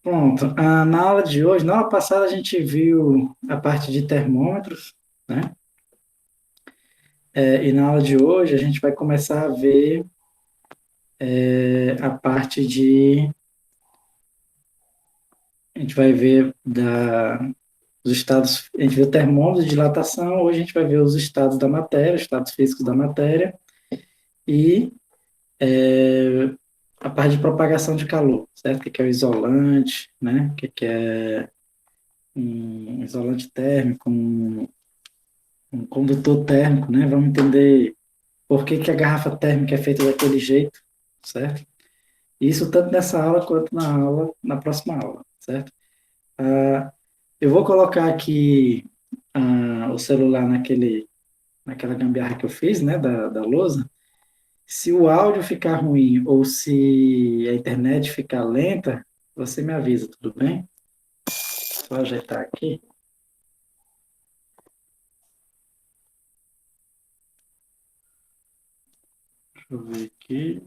Pronto. Na aula de hoje, na aula passada a gente viu a parte de termômetros, né? E na aula de hoje a gente vai começar a ver a parte de... A gente vai ver os estados... A gente viu termômetros de dilatação, hoje a gente vai ver os estados da matéria, os estados físicos da matéria e a parte de propagação de calor, certo? O que é o isolante, né? O que é um isolante térmico, um condutor térmico, né? Vamos entender por que que a garrafa térmica é feita daquele jeito, certo? Isso tanto nessa aula quanto na próxima aula, certo? Eu vou colocar aqui o celular naquela gambiarra que eu fiz, né, da lousa. Se o áudio ficar ruim ou se a internet ficar lenta, você me avisa, tudo bem? Só ajeitar aqui. Deixa eu ver aqui.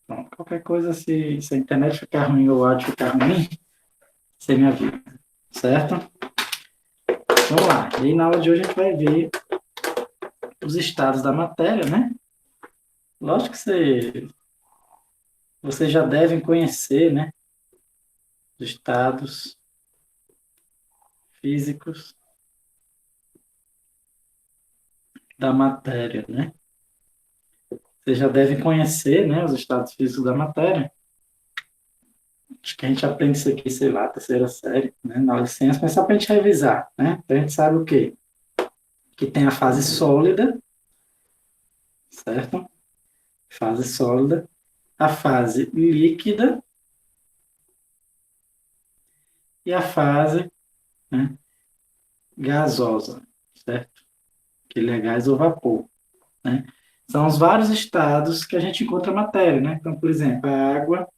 Pronto, qualquer coisa, se a internet ficar ruim ou o áudio ficar ruim, você me avisa, certo? Vamos lá. E aí, na aula de hoje a gente vai ver os estados da matéria, né? Lógico que vocês já devem conhecer, né? Os estados físicos da matéria, né? Vocês já devem conhecer, né? Os estados físicos da matéria. Acho que a gente aprende isso aqui, sei lá, terceira série, né? Na licença, mas só para a gente revisar, né? Então a gente sabe o quê? Que tem a fase sólida, certo? Fase sólida. A fase líquida e a fase, né, gasosa, certo? Que ele é gás ou vapor, né? São os vários estados que a gente encontra matéria, né? Então, por exemplo, a água,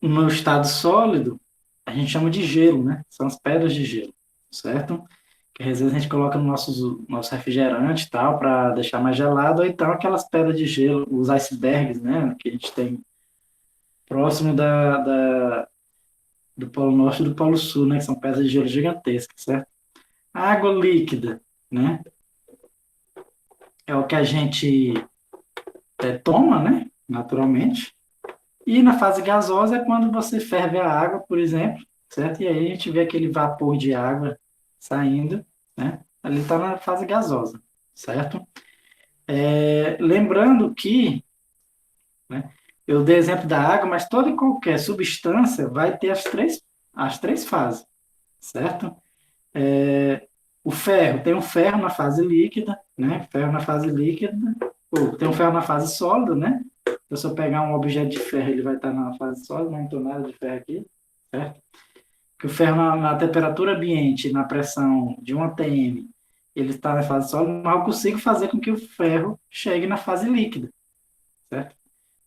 no estado sólido, a gente chama de gelo, né? São as pedras de gelo, certo? Que às vezes a gente coloca no nosso refrigerante e tal, para deixar mais gelado, ou então aquelas pedras de gelo, os icebergs, né? Que a gente tem próximo do Polo Norte e do Polo Sul, né? Que são pedras de gelo gigantescas, certo? A água líquida, né? É o que a gente toma, né? Naturalmente. E na fase gasosa é quando você ferve a água, por exemplo, certo? E aí a gente vê aquele vapor de água saindo, né? Ali está na fase gasosa, certo? Lembrando que, né, eu dei exemplo da água, mas toda e qualquer substância vai ter as três fases, certo? É, o ferro, tem um ferro na fase líquida, né? Ferro na fase líquida, ou tem um ferro na fase sólida, né? Então, se eu pegar um objeto de ferro, ele vai estar na fase sólida, não tem nada de ferro aqui, certo? Que o ferro na temperatura ambiente, na pressão de 1 atm, ele está na fase sólida, mas eu consigo fazer com que o ferro chegue na fase líquida, certo?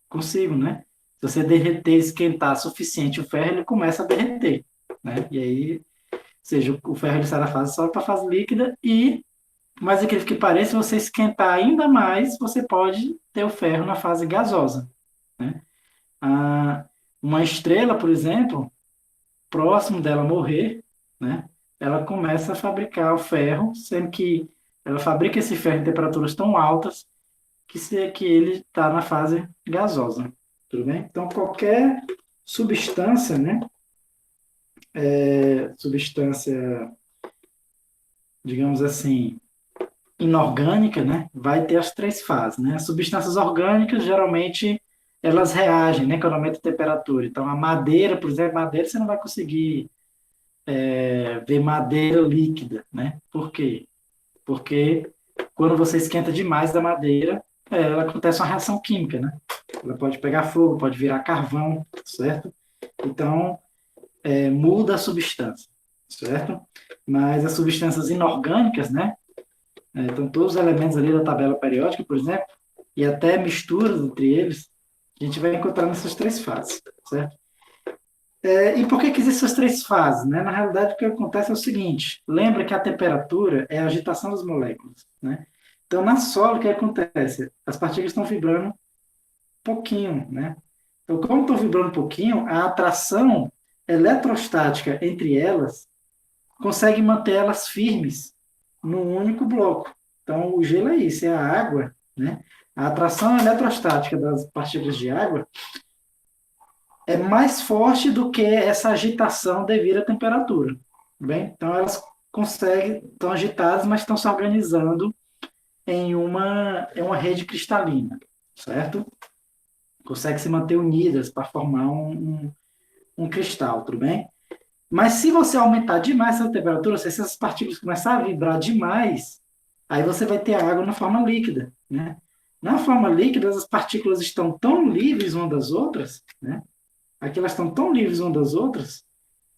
Consigo, né? Se você derreter, esquentar suficiente o ferro, ele começa a derreter, né? E aí, ou seja, o ferro ele sai da fase sólida para a fase líquida e, por mais incrível que pareça, se você esquentar ainda mais, você pode ter o ferro na fase gasosa, né? Ah, uma estrela, por exemplo, próximo dela morrer, né? Ela começa a fabricar o ferro, sendo que ela fabrica esse ferro em temperaturas tão altas que ele está na fase gasosa, tudo bem? Então, qualquer substância, né? Substância, digamos assim, inorgânica, né? Vai ter as três fases, né? As substâncias orgânicas, geralmente, elas reagem, né? Quando aumenta a temperatura. Então, a madeira, por exemplo, madeira você não vai conseguir ver madeira líquida, né? Por quê? Porque quando você esquenta demais a madeira, ela acontece uma reação química, né? Ela pode pegar fogo, pode virar carvão, certo? Então, muda a substância, certo? Mas as substâncias inorgânicas, né? Então, todos os elementos ali da tabela periódica, por exemplo, e até misturas entre eles, a gente vai encontrar nessas três fases, certo? E por que que existem essas três fases? Né? Na realidade, o que acontece é o seguinte: lembra que a temperatura é a agitação das moléculas. Né? Então, na sólido, o que acontece? As partículas estão vibrando pouquinho, né? Então, como estou vibrando um pouquinho, a atração eletrostática entre elas consegue manter elas firmes num único bloco. Então, o gelo é isso, é a água, né? A atração eletrostática das partículas de água é mais forte do que essa agitação devido à temperatura. Bem, então elas conseguem, estão agitadas, mas estão se organizando em uma rede cristalina, certo? Conseguem se manter unidas para formar um cristal, tudo bem? Mas se você aumentar demais essa temperatura, se essas partículas começarem a vibrar demais, aí você vai ter a água na forma líquida, né? Na forma líquida, as partículas estão tão livres umas das outras, né? Aqui elas estão tão livres umas das outras,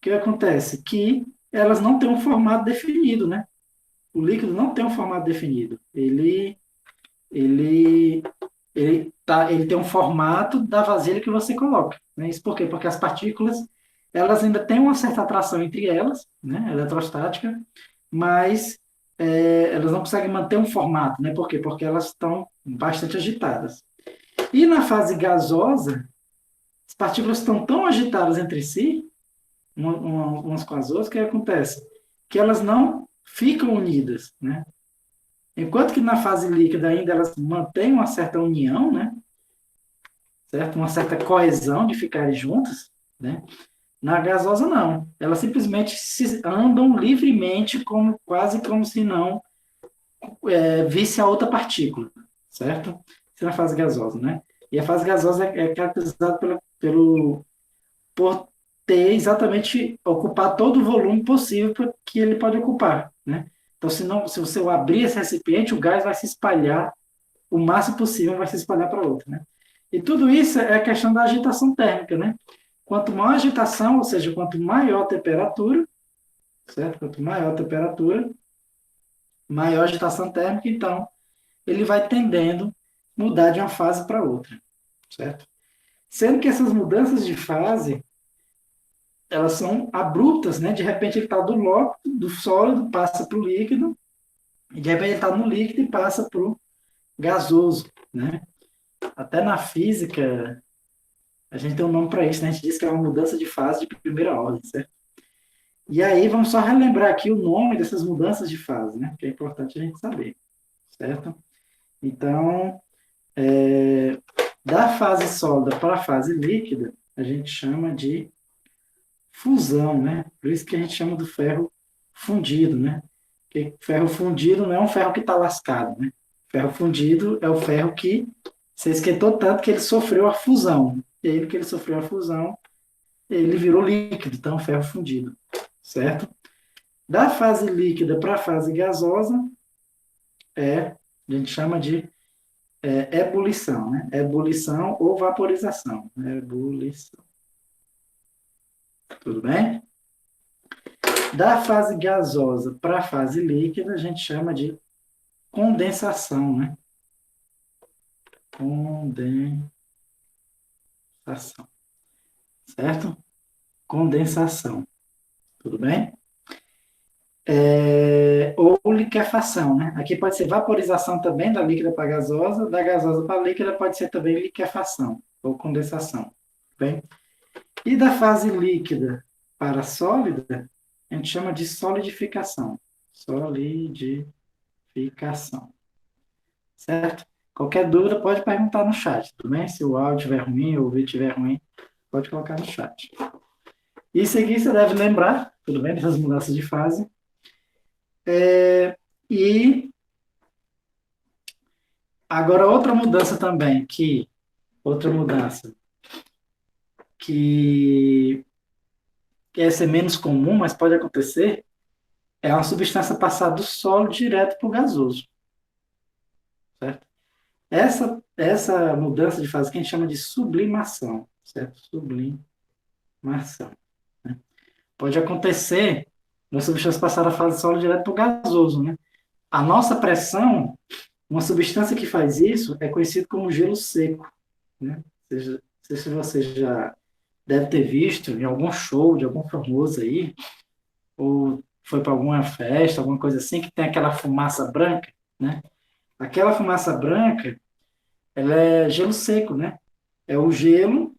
que acontece? Que elas não têm um formato definido, né? O líquido não tem um formato definido. Ele, ele tem um formato da vasilha que você coloca. Né? Isso por quê? Porque as partículas, elas ainda têm uma certa atração entre elas, né? Eletrostática, mas elas não conseguem manter um formato, né? Por quê? Porque elas estão bastante agitadas. E na fase gasosa, as partículas estão tão agitadas entre si, umas com as outras, o que acontece? Que elas não ficam unidas, né? Enquanto que na fase líquida ainda elas mantêm uma certa união, né? Certo? Uma certa coesão de ficarem juntas, né? Na gasosa não. Elas simplesmente se andam livremente, como quase como se não visse a outra partícula, certo? Isso é na fase gasosa, né? E a fase gasosa é caracterizada por ter exatamente ocupar todo o volume possível que ele pode ocupar, né? Então, se você abrir esse recipiente, o gás vai se espalhar o máximo possível, vai se espalhar para outro, né? E tudo isso é a questão da agitação térmica, né? Quanto maior agitação, ou seja, quanto maior a temperatura, certo? Quanto maior a temperatura, maior a agitação térmica, então ele vai tendendo a mudar de uma fase para outra, certo? Sendo que essas mudanças de fase elas são abruptas, né? De repente ele está do sólido, passa para o líquido, e de repente ele está no líquido e passa para o gasoso, né? Até na física, a gente tem um nome para isso, né? A gente diz que é uma mudança de fase de primeira ordem, certo? E aí vamos só relembrar aqui o nome dessas mudanças de fase, né? Que é importante a gente saber, certo? Então, da fase sólida para a fase líquida, a gente chama de fusão, né? Por isso que a gente chama do ferro fundido, né? Porque ferro fundido não é um ferro que está lascado, né? Ferro fundido é o ferro que se esquentou tanto que ele sofreu a fusão. E aí, que ele sofreu a fusão, ele virou líquido, então ferro fundido, certo? Da fase líquida para a fase gasosa, a gente chama de ebulição, né? Ebulição ou vaporização. Ebulição. Tudo bem? Da fase gasosa para a fase líquida, a gente chama de condensação, né? Condensação, certo? Condensação, tudo bem? Ou liquefação, né? Aqui pode ser vaporização também da líquida para gasosa, da gasosa para líquida pode ser também liquefação ou condensação, bem? E da fase líquida para sólida, a gente chama de solidificação. Solidificação, certo? Qualquer dúvida pode perguntar no chat, tudo bem? Se o áudio estiver ruim ou o vídeo estiver ruim, pode colocar no chat. Isso aqui você deve lembrar, tudo bem, dessas mudanças de fase. E agora outra mudança que essa é menos comum, mas pode acontecer, é uma substância passar do sólido direto para o gasoso, certo? Essa mudança de fase que a gente chama de sublimação, certo? Sublimação. Né? Pode acontecer uma substância passar da fase sólido direto para o gasoso, né? A nossa pressão, uma substância que faz isso é conhecido como gelo seco, né? Ou seja, não sei se você já deve ter visto em algum show de algum famoso aí, ou foi para alguma festa, alguma coisa assim, que tem aquela fumaça branca, né? Aquela fumaça branca, ela é gelo seco, né? É o gelo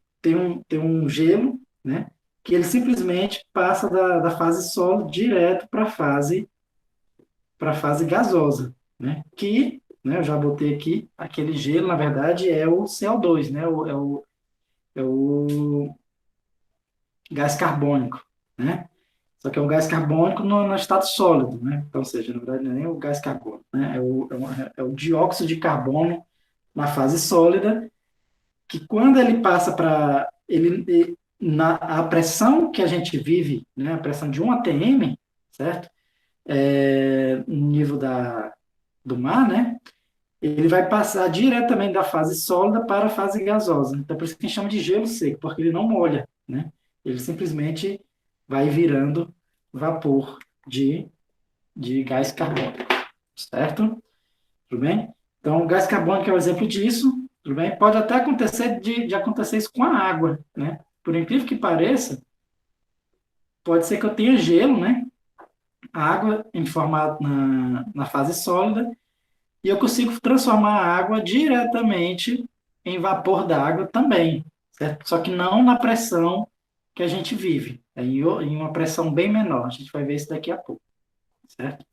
tem um gelo, né? Que ele simplesmente passa da fase sólida direto para a fase gasosa, né? Que, né, eu já botei aqui, aquele gelo, na verdade, é o CO2, né? É o gás carbônico, né? Só que é um gás carbônico no estado sólido, né? Então, ou seja, na verdade, não é nem o gás carbônico, né? É o dióxido de carbono na fase sólida, que quando ele passa para a pressão que a gente vive, né? A pressão de 1 atm, certo? No nível do mar, né? Ele vai passar diretamente da fase sólida para a fase gasosa. Então, por isso que a gente chama de gelo seco, porque ele não molha, né? Ele simplesmente vai virando vapor de gás carbônico, certo? Tudo bem? Então, o gás carbônico é um exemplo disso, tudo bem? Pode até acontecer de acontecer isso com a água, né? Por incrível que pareça, pode ser que eu tenha gelo, né? A água em formato na fase sólida, e eu consigo transformar a água diretamente em vapor d'água também, certo? Só que não na pressão que a gente vive, em uma pressão bem menor. A gente vai ver isso daqui a pouco, certo?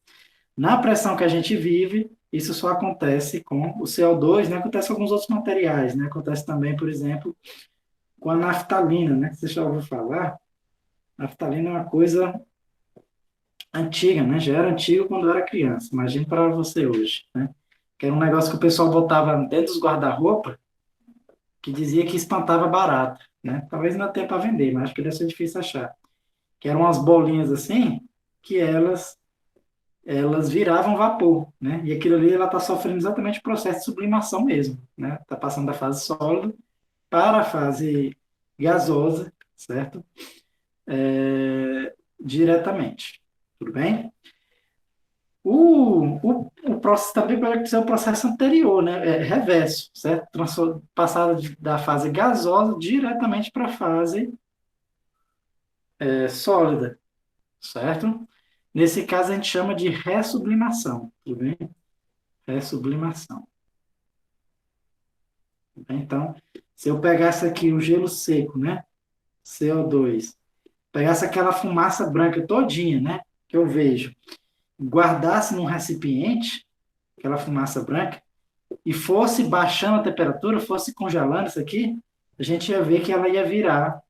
Na pressão que a gente vive, isso só acontece com o CO2, né? Acontece com alguns outros materiais, né? Acontece também, por exemplo, com a naftalina, né? Você já ouviu falar? Naftalina é uma coisa antiga, né? Já era antigo quando eu era criança. Imagine para você hoje, né? Que era um negócio que o pessoal botava dentro dos guarda-roupa, que dizia que espantava barata, né? Talvez não tenha para vender, mas acho que deve ser difícil achar. Que eram umas bolinhas assim, que elas viravam vapor, né? E aquilo ali ela está sofrendo exatamente o processo de sublimação mesmo, né? Está passando da fase sólida para a fase gasosa, certo? Diretamente, tudo bem? O processo também pode ser o processo anterior, né? Reverso, certo? Passada da fase gasosa diretamente para a fase sólida, certo? Nesse caso a gente chama de ressublimação, tudo bem? Ressublimação. Então, se eu pegasse aqui o gelo seco, né? CO2, pegasse aquela fumaça branca todinha, né? Que eu vejo, guardasse num recipiente, aquela fumaça branca, e fosse baixando a temperatura, fosse congelando isso aqui, a gente ia ver que ela ia virar.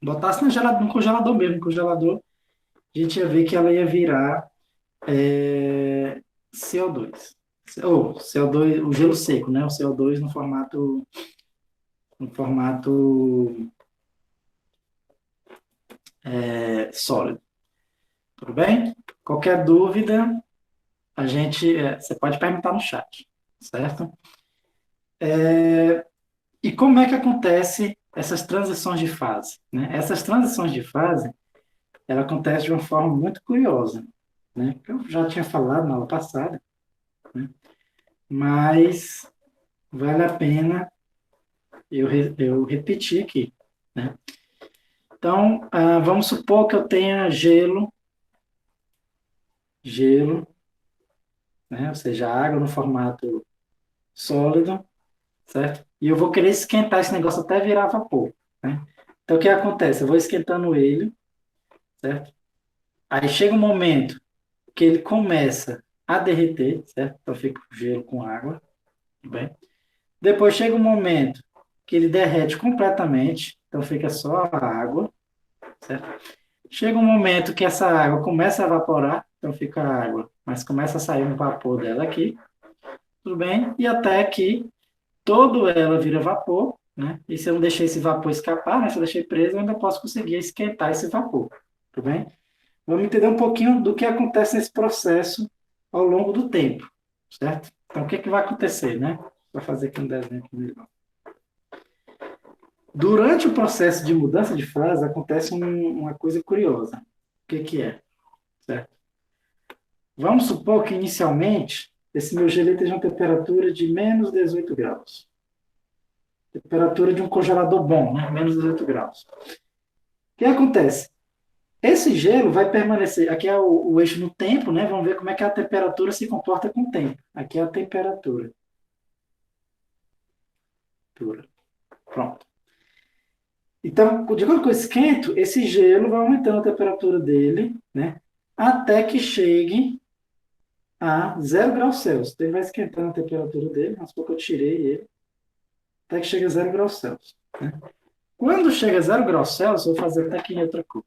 Botasse no congelador mesmo, no congelador, a gente ia ver que ela ia virar CO2. Ou CO2, o gelo seco, né? O CO2 no formato sólido. Tudo bem? Qualquer dúvida, você pode perguntar no chat, certo? E como é que acontece essas transições de fase, né? Essas transições de fase, ela acontece de uma forma muito curiosa, né? Eu já tinha falado na aula passada, né? Mas vale a pena eu repetir aqui, né? Então, vamos supor que eu tenha gelo, né? Ou seja, água no formato sólido, certo? E eu vou querer esquentar esse negócio até virar vapor, né? Então, o que acontece? Eu vou esquentando ele, certo? Aí chega um momento que ele começa a derreter, certo? Então, fica o gelo com água, tudo bem? Depois chega um momento que ele derrete completamente, então fica só a água, certo? Chega um momento que essa água começa a evaporar, então fica a água, mas começa a sair um vapor dela aqui, tudo bem? E até que todo ela vira vapor, né? E se eu não deixei esse vapor escapar, né? Se eu deixei preso, eu ainda posso conseguir esquentar esse vapor, tudo bem? Vamos entender um pouquinho do que acontece nesse processo ao longo do tempo, certo? Então, o que, que vai acontecer, né? Vou fazer aqui um desenho aqui melhor. Durante o processo de mudança de fase, acontece uma coisa curiosa. O que, que é? Certo? Vamos supor que, inicialmente, esse meu gelo esteja uma temperatura de menos 18 graus. Temperatura de um congelador bom, né? Menos 18 graus. O que acontece? Esse gelo vai permanecer. Aqui é o eixo no tempo, né? Vamos ver como é que a temperatura se comporta com o tempo. Aqui é a temperatura. Pronto. Então, de acordo com eu esquento, esse gelo vai aumentando a temperatura dele, né? Até que chegue a 0 graus Celsius. Então, ele vai esquentando a temperatura dele, mas pouco eu tirei ele, até que chegue a 0 graus Celsius, né? Quando chega a 0 graus Celsius, eu vou fazer até aqui em outra cor.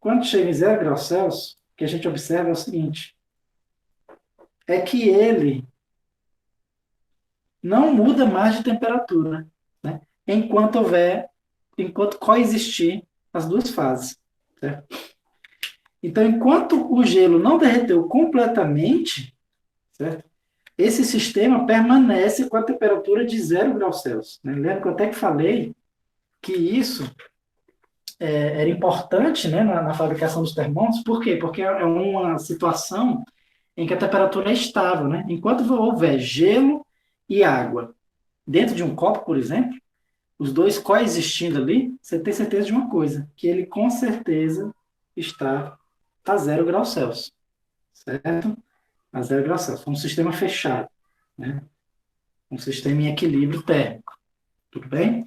Quando chega em 0 graus Celsius, o que a gente observa é o seguinte, é que ele não muda mais de temperatura, né? Enquanto coexistir as duas fases, certo? Então, enquanto o gelo não derreteu completamente, certo? Esse sistema permanece com a temperatura de 0 graus Celsius, né? Lembra que eu até que falei que isso era importante, né, na fabricação dos termômetros. Por quê? Porque é uma situação em que a temperatura é estável, né? Enquanto houver gelo e água dentro de um copo, por exemplo, os dois coexistindo ali, você tem certeza de uma coisa, que ele com certeza está a 0 graus Celsius, certo? A 0 graus Celsius. Um sistema fechado, né? Um sistema em equilíbrio térmico, tudo bem?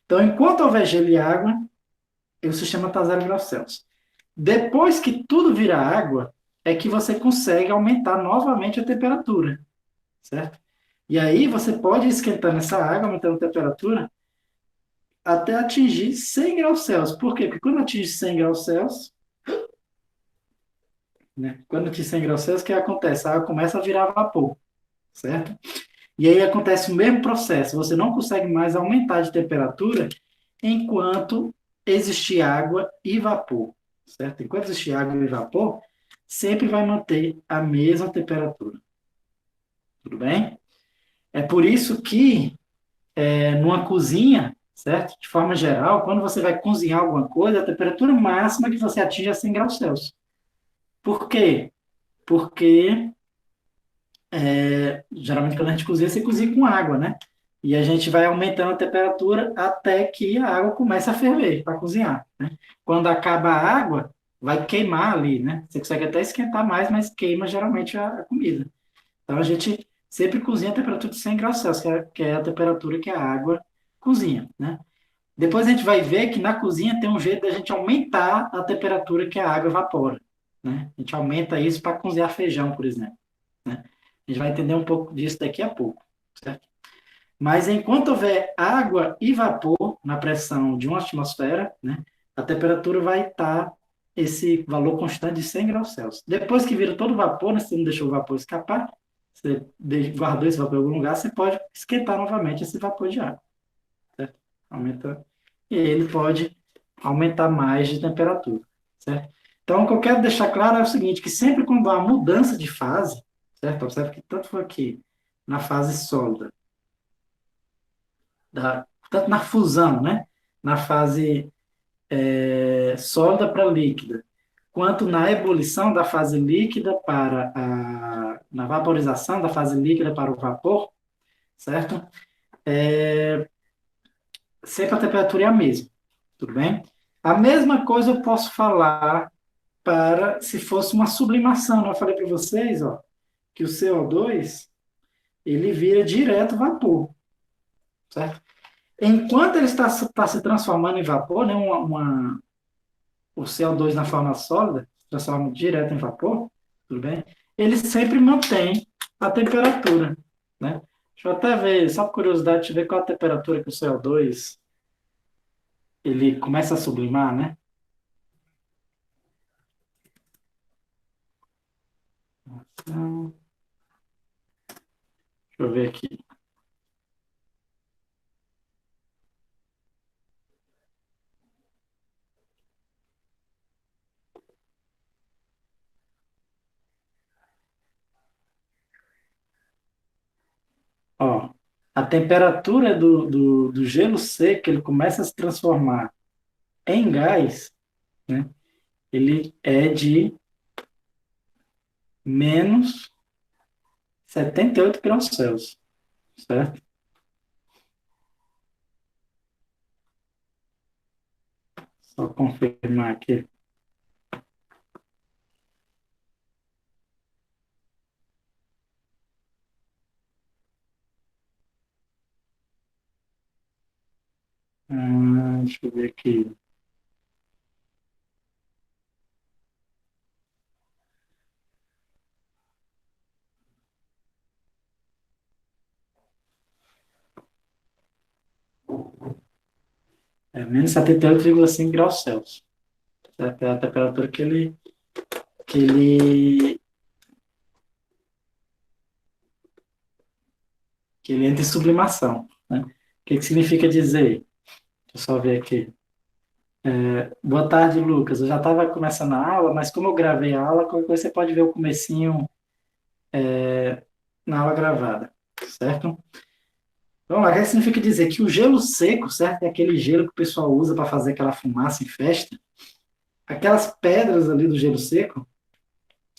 Então, enquanto houver gelo e água, o sistema está a 0 graus Celsius. Depois que tudo vira água, é que você consegue aumentar novamente a temperatura, certo? E aí você pode ir esquentando essa água, aumentando a temperatura, até atingir 100 graus Celsius. Por quê? Porque quando atinge 100 graus Celsius, né? Quando atinge 100 graus Celsius, o que acontece? A água começa a virar vapor, certo? E aí acontece o mesmo processo. Você não consegue mais aumentar de temperatura enquanto existir água e vapor, certo? Enquanto existir água e vapor, sempre vai manter a mesma temperatura, tudo bem? É por isso que numa cozinha, certo? De forma geral, quando você vai cozinhar alguma coisa, a temperatura máxima que você atinge é 100 graus Celsius. Por quê? Porque geralmente quando a gente cozinha, você cozinha com água, né? E a gente vai aumentando a temperatura até que a água comece a ferver para cozinhar, né? Quando acaba a água, vai queimar ali, né? Você consegue até esquentar mais, mas queima geralmente a comida. Então a gente sempre cozinha a temperatura de 100 graus Celsius, que é a temperatura que a água cozinha, né? Depois a gente vai ver que na cozinha tem um jeito da gente aumentar a temperatura que a água evapora, né? A gente aumenta isso para cozinhar feijão, por exemplo, né? A gente vai entender um pouco disso daqui a pouco, certo? Mas enquanto houver água e vapor na pressão de uma atmosfera, né, a temperatura vai estar esse valor constante de 100 graus Celsius. Depois que vira todo vapor, né, você não deixou o vapor escapar, você guardou esse vapor em algum lugar, você pode esquentar novamente esse vapor de água, certo? Aumenta, e ele pode aumentar mais de temperatura, certo? Então, o que eu quero deixar claro é o seguinte, que sempre quando há mudança de fase, certo? Observe que tanto foi aqui na fase sólida, tanto na fusão, né? Na fase sólida para líquida, quanto na ebulição da fase líquida na vaporização da fase líquida para o vapor, certo? Sempre a temperatura é a mesma, tudo bem? A mesma coisa eu posso falar para se fosse uma sublimação. Eu falei para vocês, ó, que o CO2 ele vira direto vapor, certo? Enquanto ele está se transformando em vapor, né, o CO2 na forma sólida, se transforma direto em vapor, tudo bem? Ele sempre mantém a temperatura, né? Deixa eu até ver, só por curiosidade, deixa eu ver qual a temperatura que o CO2 ele começa a sublimar, né? Então, deixa eu ver aqui. Ó, a temperatura do gelo seco, ele começa a se transformar em gás, né? Ele é de menos 78 graus Celsius, certo? Só confirmar aqui. Deixa eu ver aqui. É menos 78,5 graus Celsius. É a temperatura que ele, que ele entra em sublimação. Né? O que significa dizer? Deixa eu só ver aqui. Boa tarde, Lucas. Eu já estava começando a aula, mas como eu gravei a aula, qualquer coisa você pode ver o comecinho na aula gravada, certo? Vamos lá, o que significa dizer que o gelo seco, certo? É aquele gelo que o pessoal usa para fazer aquela fumaça em festa. Aquelas pedras ali do gelo seco,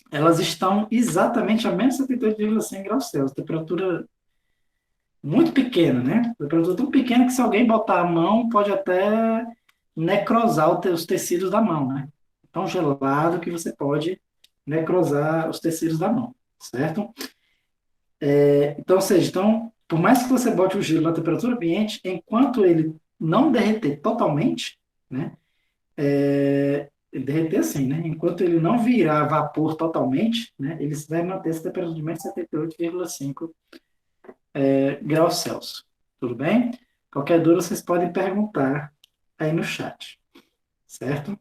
elas estão exatamente a menos 78,5 graus Celsius. Temperatura muito pequena, né? Temperatura tão pequena que se alguém botar a mão, pode até necrosar os tecidos da mão, né? Tão gelado que você pode necrosar os tecidos da mão, certo? Então, ou seja, então, por mais que você bote o gelo na temperatura ambiente, enquanto ele não derreter totalmente, né? Ele derreter assim, né? Enquanto ele não virar vapor totalmente, né? Ele vai manter essa temperatura de menos 78,5 graus Celsius. Tudo bem? Qualquer dúvida, vocês podem perguntar aí no chat, certo?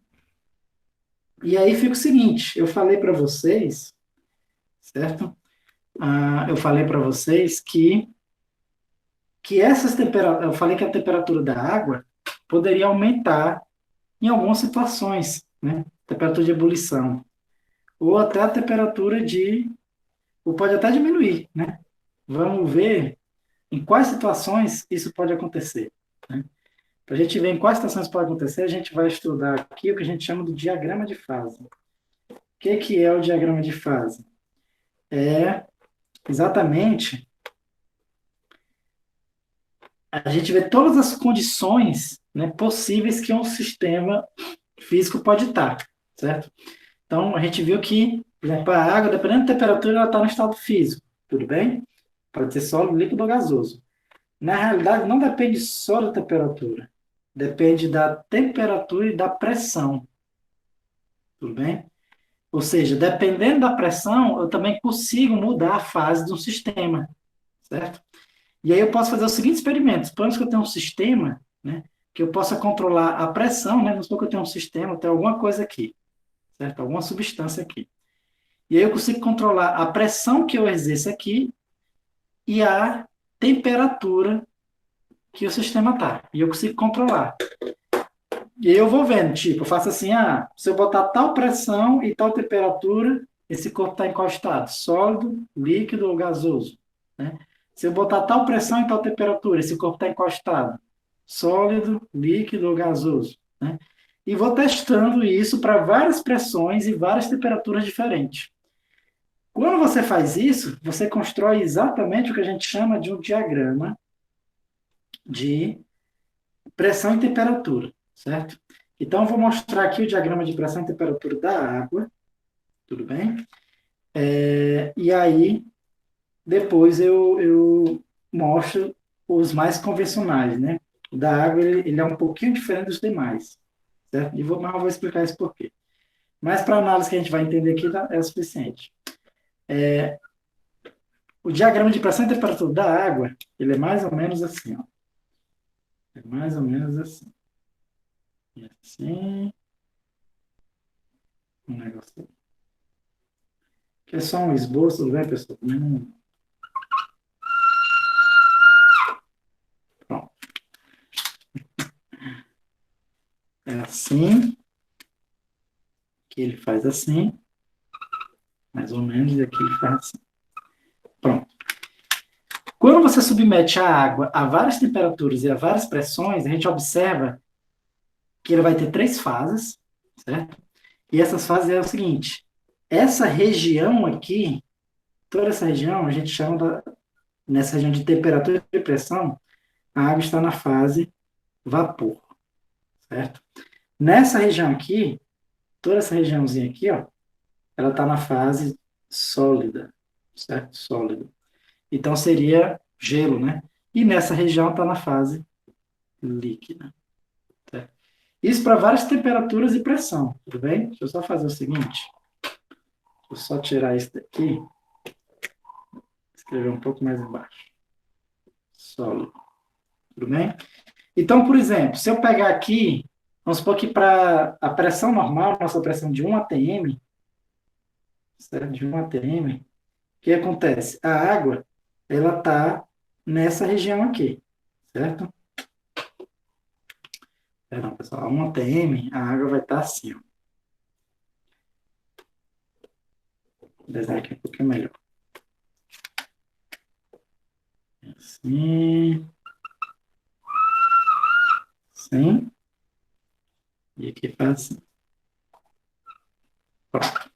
E aí fica o seguinte, eu falei para vocês, certo? Eu falei para vocês que essas temperaturas, eu falei que a temperatura da água poderia aumentar em algumas situações, né? Temperatura de ebulição, ou até a temperatura ou pode até diminuir, né? Vamos ver em quais situações isso pode acontecer, né? Para a gente ver em quais situações pode acontecer, a gente vai estudar aqui o que a gente chama do diagrama de fase. O que é o diagrama de fase? É exatamente a gente vê todas as condições, né, possíveis que um sistema físico pode estar, certo? Então, a gente viu que, por exemplo, a água, dependendo da temperatura, ela está no estado físico, tudo bem? Pode ser sólido, líquido ou gasoso. Na realidade, não depende só da temperatura, depende da temperatura e da pressão, tudo bem? Ou seja, dependendo da pressão, eu também consigo mudar a fase do sistema, certo? E aí eu posso fazer o seguinte experimento. Suponhamos que eu tenho um sistema, né, que eu possa controlar a pressão, né? Vamos supor que eu tenho um sistema, eu tenho alguma coisa aqui, certo? Alguma substância aqui. E aí eu consigo controlar a pressão que eu exerço aqui e a temperatura que o sistema está. E eu consigo controlar. E aí eu vou vendo, tipo, eu faço assim, se eu botar tal pressão e tal temperatura, esse corpo está em qual estado? Sólido, líquido ou gasoso? Né? Se eu botar tal pressão e tal temperatura, esse corpo está em qual estado? Sólido, líquido ou gasoso? Né? E vou testando isso para várias pressões e várias temperaturas diferentes. Quando você faz isso, você constrói exatamente o que a gente chama de um diagrama de pressão e temperatura, certo? Então, eu vou mostrar aqui o diagrama de pressão e temperatura da água, tudo bem? E aí, depois eu mostro os mais convencionais, né? O da água, ele é um pouquinho diferente dos demais, certo? Mas eu vou explicar isso por quê. Mas para a análise que a gente vai entender aqui é o suficiente. O diagrama de pressão e temperatura da água, ele é mais ou menos assim, ó. É mais ou menos assim. E assim, um negócio que é só um esboço, né, pessoal? Pronto. É assim, que ele faz assim, mais ou menos, e aqui ele faz assim. Pronto. Quando você submete a água a várias temperaturas e a várias pressões, a gente observa que ele vai ter três fases, certo? E essas fases é o seguinte: essa região aqui, toda essa região, a gente chama nessa região de temperatura e pressão, a água está na fase vapor, certo? Nessa região aqui, toda essa regiãozinha aqui, ó, ela está na fase sólida, certo? Sólido. Então seria gelo, né? E nessa região está na fase líquida. Isso para várias temperaturas e pressão, tudo bem? Deixa eu só fazer o seguinte. Vou só tirar isso daqui. Escrever um pouco mais embaixo. Sólido, tudo bem? Então, por exemplo, se eu pegar aqui, vamos supor que para a pressão normal, nossa pressão de 1 atm, certo? De 1 atm, o que acontece? A água, ela está nessa região aqui, certo? Perdão, pessoal, a 1 atm, a água vai estar assim, ó. Vou desenhar aqui um pouquinho melhor. Assim, assim, e aqui faz assim. Pronto.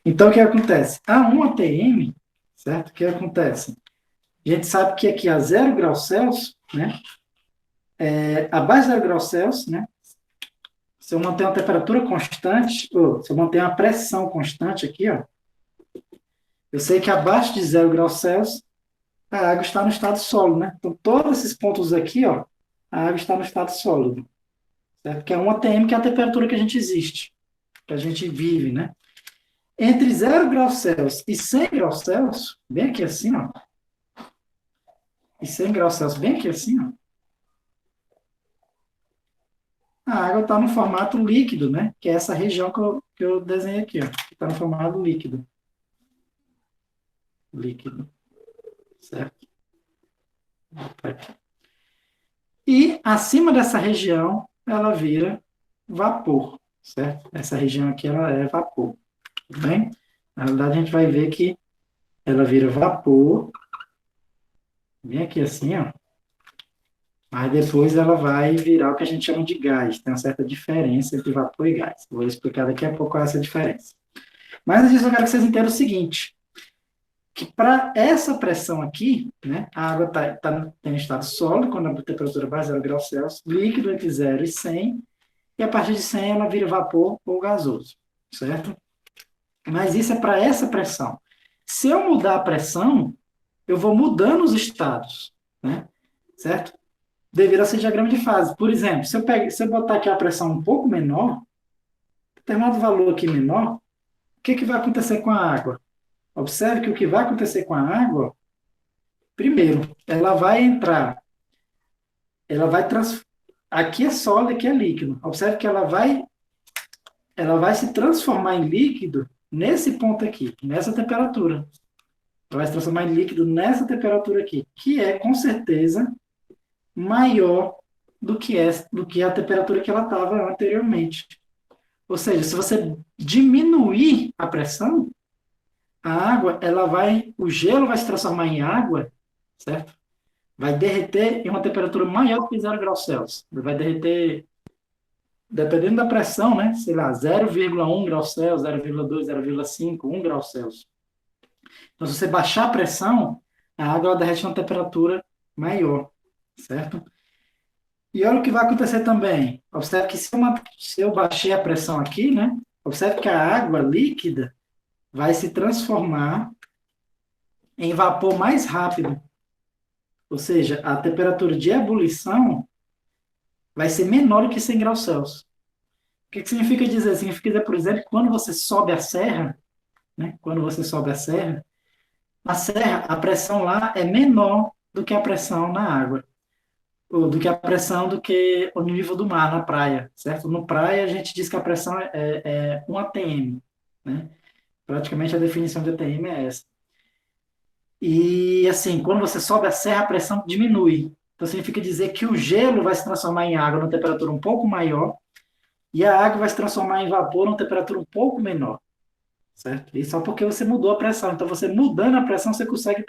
Então, o que acontece? A 1 atm, certo? O que acontece? A gente sabe que aqui a 0 graus Celsius, né? Abaixo de 0 graus Celsius, né? Se eu manter uma temperatura constante, ou se eu manter uma pressão constante aqui, ó, eu sei que abaixo de 0 graus Celsius, a água está no estado sólido, né? Então, todos esses pontos aqui, ó, a água está no estado sólido, certo? Que é 1 atm, que é a temperatura que a gente existe, que a gente vive, né? Entre 0 graus Celsius e 100 graus Celsius, bem aqui assim, ó, e 100 graus Celsius, bem aqui assim, ó, a água está no formato líquido, né? Que é essa região que eu desenhei aqui, ó, que está no formato líquido. Líquido, certo? E acima dessa região, ela vira vapor, certo? Essa região aqui, ela é vapor, tudo bem? Na verdade, a gente vai ver que ela vira vapor, bem aqui assim, ó. Mas depois ela vai virar o que a gente chama de gás. Tem uma certa diferença entre vapor e gás. Vou explicar daqui a pouco qual é essa diferença. Mas antes disso, eu quero que vocês entendam o seguinte, que para essa pressão aqui, né, a água tem estado sólido, quando a temperatura baixa 0 graus Celsius, líquido entre 0 e 100, e a partir de 100 ela vira vapor ou gasoso, certo? Mas isso é para essa pressão. Se eu mudar a pressão, eu vou mudando os estados, né? Certo? Devido a esse diagrama de fase. Por exemplo, se eu botar aqui a pressão um pouco menor, determinado valor aqui menor, o que vai acontecer com a água? Observe que o que vai acontecer com a água, primeiro, ela vai entrar, ela vai aqui é sólido, aqui é líquido. Observe que ela vai se transformar em líquido nesse ponto aqui, nessa temperatura. Ela vai se transformar em líquido nessa temperatura aqui, que é, com certeza, maior do que a temperatura que ela estava anteriormente. Ou seja, se você diminuir a pressão, a água, o gelo vai se transformar em água, certo? Vai derreter em uma temperatura maior do que 0 graus Celsius. Vai derreter, dependendo da pressão, né? Sei lá, 0,1 graus Celsius, 0,2, 0,5, 1 grau Celsius. Então, se você baixar a pressão, a água derrete em uma temperatura maior, certo? E olha o que vai acontecer também. Observe que se eu baixei a pressão aqui, né? Observe que a água líquida vai se transformar em vapor mais rápido. Ou seja, a temperatura de ebulição vai ser menor do que 100 graus Celsius. O que significa dizer? Significa dizer, por exemplo, que quando você sobe a serra, né? Quando você sobe a serra, na serra a pressão lá é menor do que a pressão na água. Ou do que a pressão do que o nível do mar na praia, certo? No praia a gente diz que a pressão é 1 atm, né? Praticamente a definição de atm é essa. E assim, quando você sobe a serra, a pressão diminui. Então significa dizer que o gelo vai se transformar em água numa temperatura um pouco maior e a água vai se transformar em vapor numa temperatura um pouco menor, certo? E só porque você mudou a pressão. Então você mudando a pressão, você consegue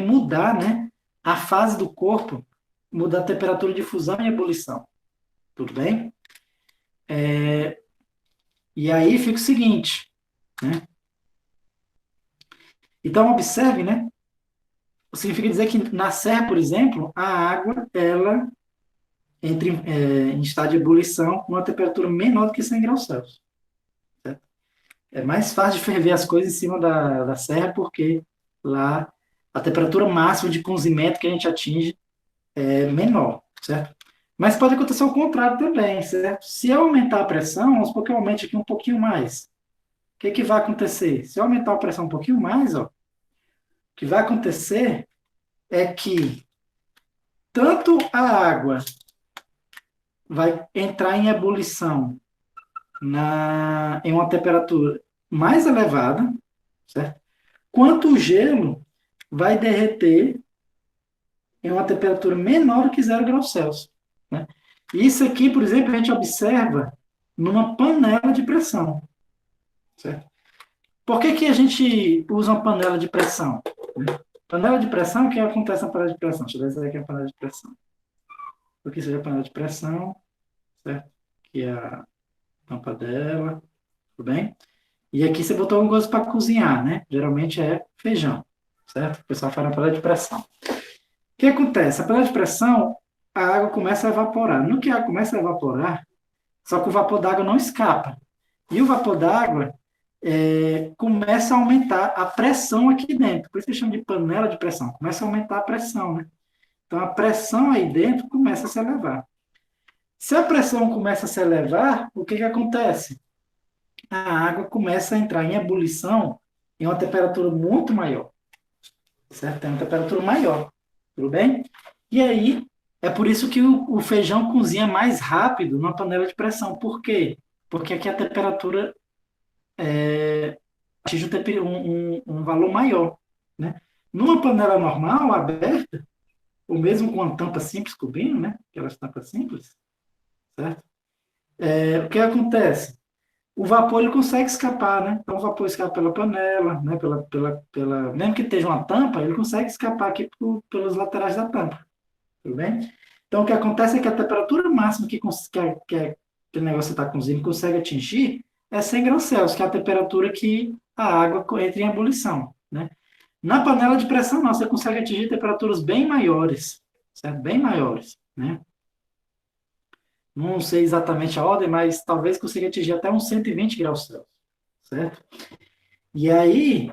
mudar, né, a fase do corpo, mudar a temperatura de fusão e ebulição. Tudo bem? E aí fica o seguinte, né? Então, observe, né? Significa dizer que na serra, por exemplo, a água, ela entra em estado de ebulição com uma temperatura menor do que 100 graus Celsius. Certo? É mais fácil de ferver as coisas em cima da serra, porque lá a temperatura máxima de cozimento que a gente atinge menor, certo? Mas pode acontecer o contrário também, certo? Se eu aumentar a pressão, vamos supor que eu aumente aqui um pouquinho mais. O que que vai acontecer? Se eu aumentar a pressão um pouquinho mais, ó, o que vai acontecer é que tanto a água vai entrar em ebulição em uma temperatura mais elevada, certo? Quanto o gelo vai derreter em uma temperatura menor que 0 graus Celsius, né? Isso aqui, por exemplo, a gente observa numa panela de pressão, certo? Por que que a gente usa uma panela de pressão? Panela de pressão, o que acontece na panela de pressão? Deixa eu ver se aqui é a panela de pressão. Aqui seja a panela de pressão, certo? Aqui é a tampa dela, tudo bem? E aqui você botou alguma coisa para cozinhar, né? Geralmente é feijão, certo? O pessoal faz na panela de pressão. O que acontece? A panela de pressão, a água começa a evaporar. No que a água começa a evaporar, só que o vapor d'água não escapa. E o vapor d'água começa a aumentar a pressão aqui dentro. Por isso que chama de panela de pressão. Começa a aumentar a pressão, né? Então a pressão aí dentro começa a se elevar. Se a pressão começa a se elevar, o que que acontece? A água começa a entrar em ebulição em uma temperatura muito maior, certo? Tem uma temperatura maior, tudo bem? E aí, é por isso que o feijão cozinha mais rápido numa panela de pressão. Por quê? Porque aqui a temperatura atinge um valor maior, né? Numa panela normal, aberta, ou mesmo com uma tampa simples cobrindo, né? Aquelas tampas simples, certo? O que acontece? O vapor ele consegue escapar, né? Então o vapor escapa pela panela, né? Mesmo que esteja uma tampa, ele consegue escapar aqui pelos laterais da tampa, tudo bem? Então o que acontece é que a temperatura máxima que aquele negócio está cozinhando consegue atingir é 100 graus Celsius, que é a temperatura que a água entra em ebulição, né? Na panela de pressão, não, você consegue atingir temperaturas bem maiores, certo? Bem maiores, né? Não sei exatamente a ordem, mas talvez consiga atingir até uns 120 graus Celsius, certo? E aí,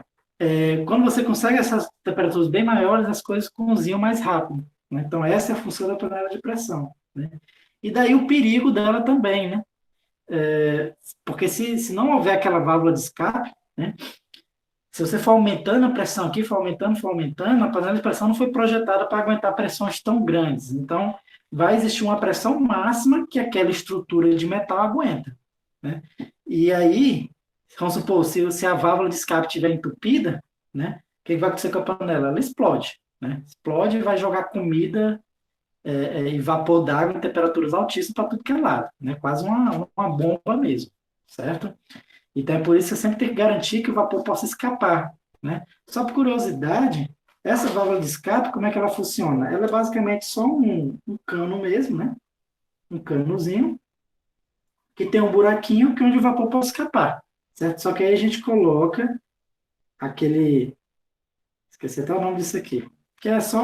quando você consegue essas temperaturas bem maiores, as coisas cozinham mais rápido, né? Então, essa é a função da panela de pressão, né? E daí o perigo dela também, né? Porque se não houver aquela válvula de escape, né? Se você for aumentando a pressão aqui, for aumentando, a panela de pressão não foi projetada para aguentar pressões tão grandes. Então, vai existir uma pressão máxima que aquela estrutura de metal aguenta, né? E aí, vamos supor, se a válvula de escape estiver entupida, né? O que vai acontecer com a panela? Ela explode, né? Explode e vai jogar comida e vapor d'água em temperaturas altíssimas para tudo que é lado, né? Quase uma bomba mesmo, certo? Então é por isso que você sempre tem que garantir que o vapor possa escapar, né? Só por curiosidade, essa válvula de escape, como é que ela funciona? Ela é basicamente só um cano mesmo, né? Um canozinho, que tem um buraquinho que é onde o vapor pode escapar, certo? Só que aí a gente coloca aquele... Esqueci até o nome disso aqui. Que é só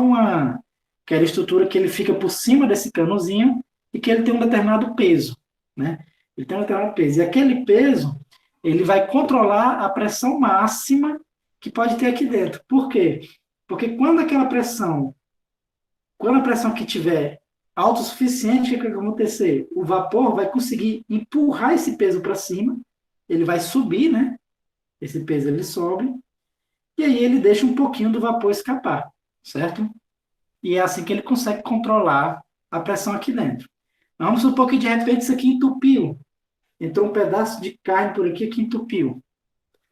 aquela estrutura que ele fica por cima desse canozinho e que ele tem um determinado peso, né? Ele tem um determinado peso. E aquele peso, ele vai controlar a pressão máxima que pode ter aqui dentro. Por quê? Porque quando a pressão que tiver alta o suficiente, o que vai acontecer? O vapor vai conseguir empurrar esse peso para cima, ele vai subir, né? Esse peso ele sobe, e aí ele deixa um pouquinho do vapor escapar, certo? E é assim que ele consegue controlar a pressão aqui dentro. Vamos supor que de repente isso aqui entupiu. Entrou um pedaço de carne por aqui que entupiu,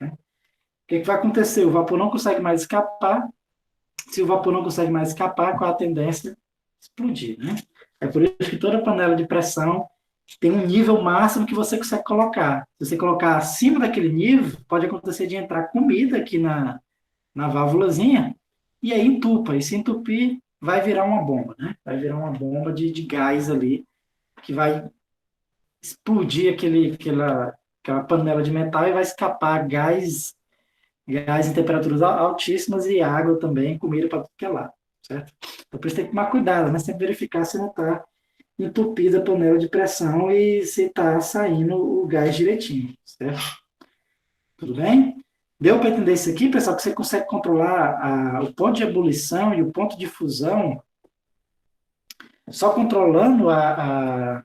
né? O que vai acontecer? O vapor não consegue mais escapar. Se o vapor não consegue mais escapar, qual a tendência? Explodir, né? É por isso que toda panela de pressão tem um nível máximo que você consegue colocar. Se você colocar acima daquele nível, pode acontecer de entrar comida aqui na válvulazinha e aí entupa. E se entupir, vai virar uma bomba, né? Vai virar uma bomba de gás ali que vai explodir aquela panela de metal e vai escapar gás em temperaturas altíssimas e água também, comida para tudo que é lado, certo? Então, por isso tem que tomar cuidado, né? Sempre verificar se não está entupida a panela de pressão e se está saindo o gás direitinho, certo? Tudo bem? Deu para entender isso aqui, pessoal? Que você consegue controlar o ponto de ebulição e o ponto de fusão só controlando a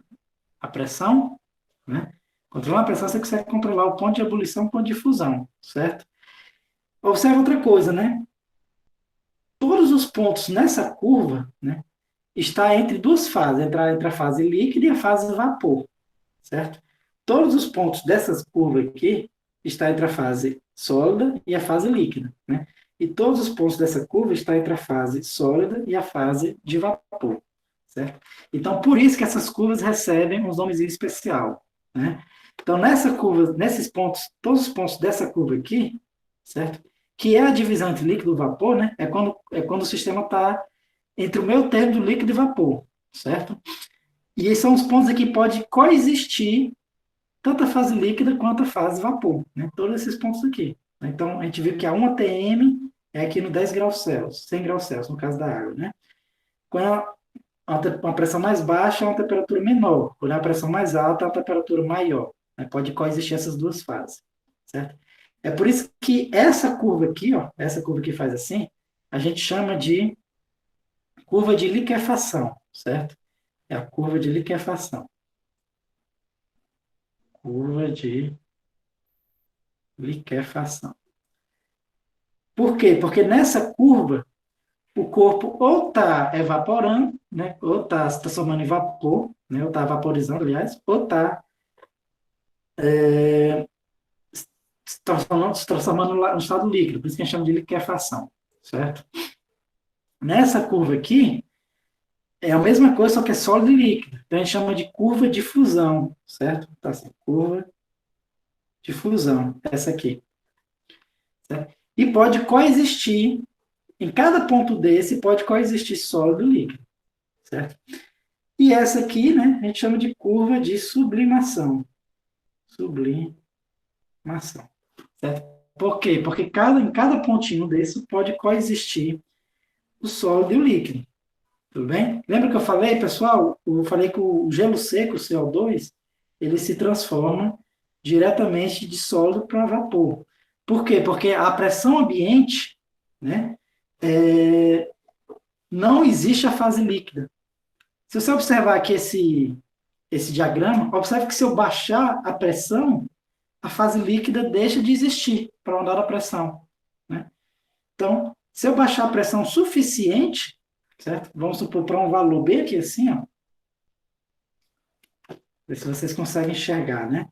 pressão, né? Controlando a pressão, você consegue controlar o ponto de ebulição e o ponto de fusão, certo? Observe outra coisa, né? Todos os pontos nessa curva, né, está entre duas fases, entre a fase líquida e a fase vapor, certo? Todos os pontos dessas curvas aqui está entre a fase sólida e a fase líquida, né? E todos os pontos dessa curva estão entre a fase sólida e a fase de vapor, certo? Então, por isso que essas curvas recebem um nomezinho especial, né? Então, nessa curva, nesses pontos, todos os pontos dessa curva aqui, certo? Que é a divisão entre líquido e vapor, né? É quando o sistema está entre o meio termo do líquido e vapor, certo? E esses são os pontos aqui que pode coexistir tanto a fase líquida quanto a fase vapor, né? Todos esses pontos aqui. Então, a gente viu que a 1 atm é aqui no 10 graus Celsius, 100 graus Celsius, no caso da água, né? Quando uma pressão mais baixa, é uma temperatura menor. Quando a pressão mais alta, é uma temperatura maior. Né? Pode coexistir essas duas fases, certo? É por isso que essa curva aqui, ó, essa curva que faz assim, a gente chama de curva de liquefação, certo? É a curva de liquefação. Curva de liquefação. Por quê? Porque nessa curva, o corpo ou está evaporando, né, ou está se transformando em vapor, né, ou está vaporizando, aliás, ou está se transformando no estado líquido, por isso que a gente chama de liquefação, certo? Nessa curva aqui, é a mesma coisa, só que é sólido e líquido. Então, a gente chama de curva de fusão, certo? Tá assim, curva de fusão, essa aqui. Certo? E pode coexistir, em cada ponto desse, pode coexistir sólido e líquido, certo? E essa aqui, né, a gente chama de curva de sublimação. Sublimação, certo? Por quê? Porque em cada pontinho desse pode coexistir o sólido e o líquido. Tudo bem? Lembra que eu falei, pessoal? Eu falei que o gelo seco, o CO2, ele se transforma diretamente de sólido para vapor. Por quê? Porque a pressão ambiente, né, não existe a fase líquida. Se você observar aqui esse diagrama, observe que se eu baixar a pressão, a fase líquida deixa de existir para uma dada pressão. Né? Então, se eu baixar a pressão suficiente, certo? Vamos supor para um valor bem aqui assim, ó. Ver se vocês conseguem enxergar, né?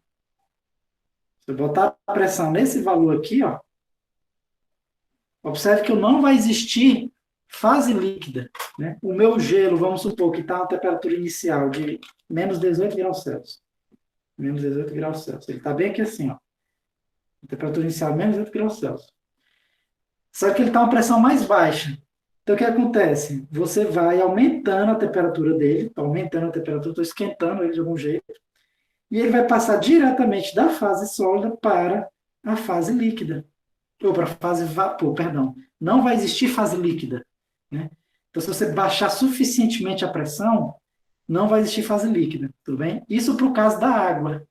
Se eu botar a pressão nesse valor aqui, ó, observe que não vai existir fase líquida. Né? O meu gelo, vamos supor que está na temperatura inicial de menos 18 graus Celsius. Menos 18 graus Celsius. Ele está bem aqui assim, ó. A temperatura inicial menos 18 graus Celsius. Só que ele está uma pressão mais baixa. Então, o que acontece? Você vai aumentando a temperatura dele, está aumentando a temperatura, estou esquentando ele de algum jeito, e ele vai passar diretamente da fase sólida para a fase líquida. Ou para a fase vapor, perdão. Não vai existir fase líquida. Né? Então, se você baixar suficientemente a pressão, não vai existir fase líquida, tudo bem? Isso para o caso da água,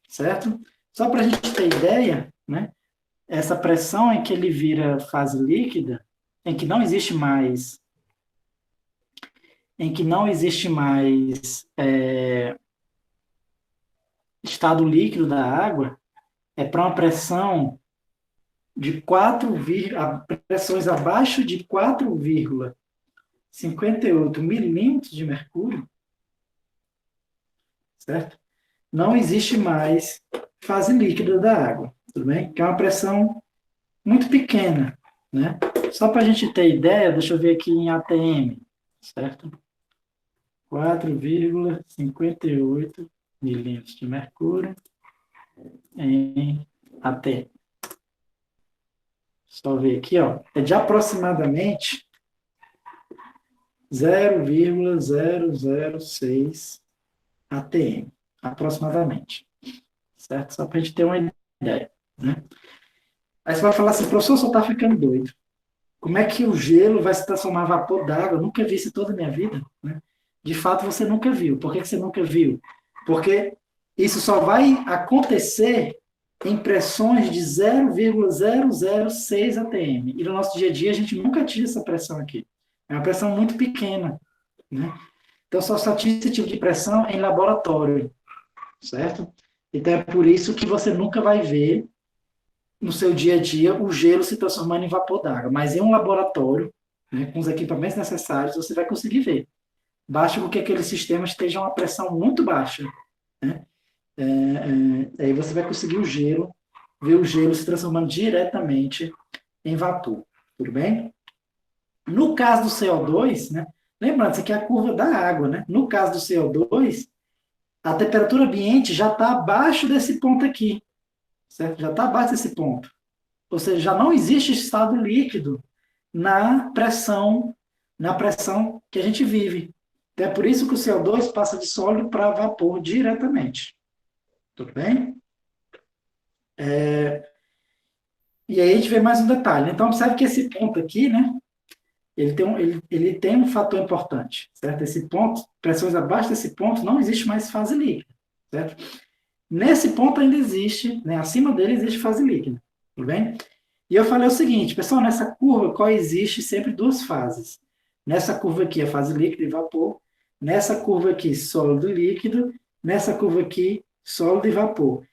certo? Só para a gente ter ideia, né? Essa pressão em que ele vira fase líquida, em que não existe mais estado líquido da água, é para uma pressão de 4, pressões abaixo de 4,58 milímetros de mercúrio, certo? Não existe mais fase líquida da água, tudo bem? Que é uma pressão muito pequena, né? Só para a gente ter ideia, deixa eu ver aqui em ATM, certo? 4,58 milímetros de mercúrio em ATM. Só ver aqui, ó, é de aproximadamente 0,006 ATM, aproximadamente, certo? Só para a gente ter uma ideia, né? Aí você vai falar assim, professor, você está ficando doido. Como é que o gelo vai se transformar em vapor d'água? Eu nunca vi isso toda a minha vida, né? De fato, você nunca viu. Por que você nunca viu? Porque isso só vai acontecer em pressões de 0,006 atm. E no nosso dia a dia, a gente nunca tira essa pressão aqui. É uma pressão muito pequena. Né? Então, só tinha esse tipo de pressão em laboratório, certo? Então, é por isso que você nunca vai ver no seu dia a dia o gelo se transformando em vapor d'água. Mas em um laboratório, né, com os equipamentos necessários, você vai conseguir ver. Basta que aquele sistema esteja a uma pressão muito baixa. Né? Aí você vai conseguir ver o gelo se transformando diretamente em vapor. Tudo bem? No caso do CO2, né? Lembrando, isso aqui é a curva da água, né? No caso do CO2, a temperatura ambiente já está abaixo desse ponto aqui, certo? Já está abaixo desse ponto. Ou seja, já não existe estado líquido na pressão que a gente vive. Então, é por isso que o CO2 passa de sólido para vapor diretamente. Tudo bem? E aí a gente vê mais um detalhe. Então, observe que esse ponto aqui, né? Ele tem um fator importante, certo? Esse ponto, pressões abaixo desse ponto, não existe mais fase líquida, certo? Nesse ponto ainda existe, né? Acima dele existe fase líquida, tudo bem? E eu falei o seguinte, pessoal, nessa curva coexiste sempre duas fases. Nessa curva aqui é fase líquida e vapor, nessa curva aqui sólido e líquido, nessa curva aqui sólido e vapor.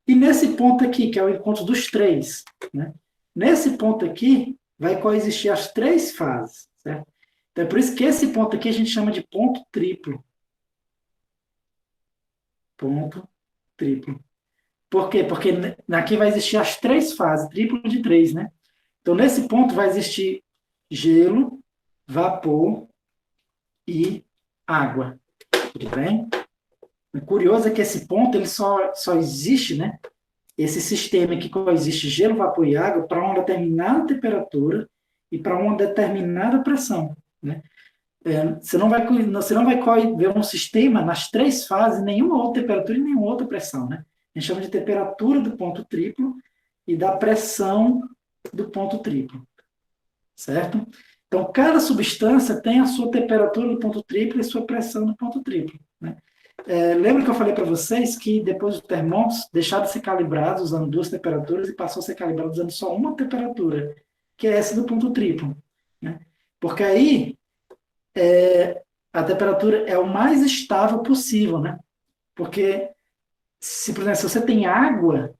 E nesse ponto aqui, que é o encontro dos três, né? Nesse ponto aqui vai coexistir as três fases, certo? Então é por isso que esse ponto aqui a gente chama de ponto triplo. Ponto triplo. Por quê? Porque aqui vai existir as três fases, triplo de três, né? Então, nesse ponto vai existir gelo, vapor e água. Tudo bem? O curioso é que esse ponto ele só existe, né? Esse sistema que coexiste gelo, vapor e água para uma determinada temperatura e para uma determinada pressão. Né? Você não vai ver um sistema nas três fases, nenhuma outra temperatura e nenhuma outra pressão. Né? A gente chama de temperatura do ponto triplo e da pressão do ponto triplo. Certo? Então, cada substância tem a sua temperatura do ponto triplo e a sua pressão do ponto triplo. Né? Lembra que eu falei para vocês que depois os termômetros deixaram de ser calibrados usando duas temperaturas e passou a ser calibrado usando só uma temperatura, que é essa do ponto triplo. Né? Porque aí a temperatura é o mais estável possível. Né? Porque, por exemplo, se você tem água,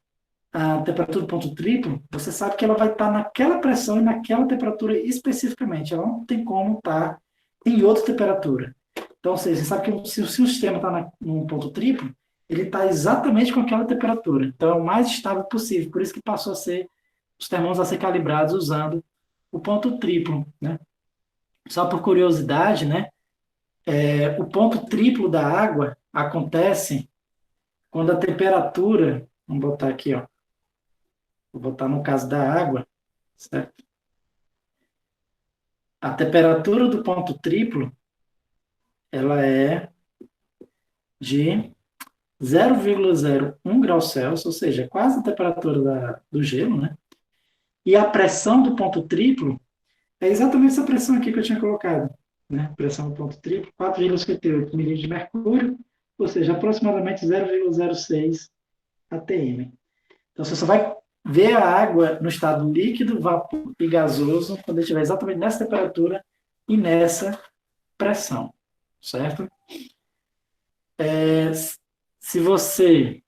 a temperatura do ponto triplo, você sabe que ela vai estar naquela pressão e naquela temperatura especificamente. Ela não tem como estar em outra temperatura. Então, ou seja, você sabe que se o sistema está num ponto triplo, ele está exatamente com aquela temperatura. Então, é o mais estável possível. Por isso que passou a ser os termômetros a ser calibrados usando o ponto triplo. Né? Só por curiosidade, né? O ponto triplo da água acontece quando a temperatura, vamos botar aqui, ó, vou botar no caso da água, certo? A temperatura do ponto triplo, ela é de 0,01 graus Celsius, ou seja, quase a temperatura do gelo, né? E a pressão do ponto triplo é exatamente essa pressão aqui que eu tinha colocado, né? Pressão do ponto triplo, 4,58 milímetros de mercúrio, ou seja, aproximadamente 0,06 atm. Então, você só vai ver a água no estado líquido, vapor e gasoso quando ele estiver exatamente nessa temperatura e nessa pressão, certo? Se você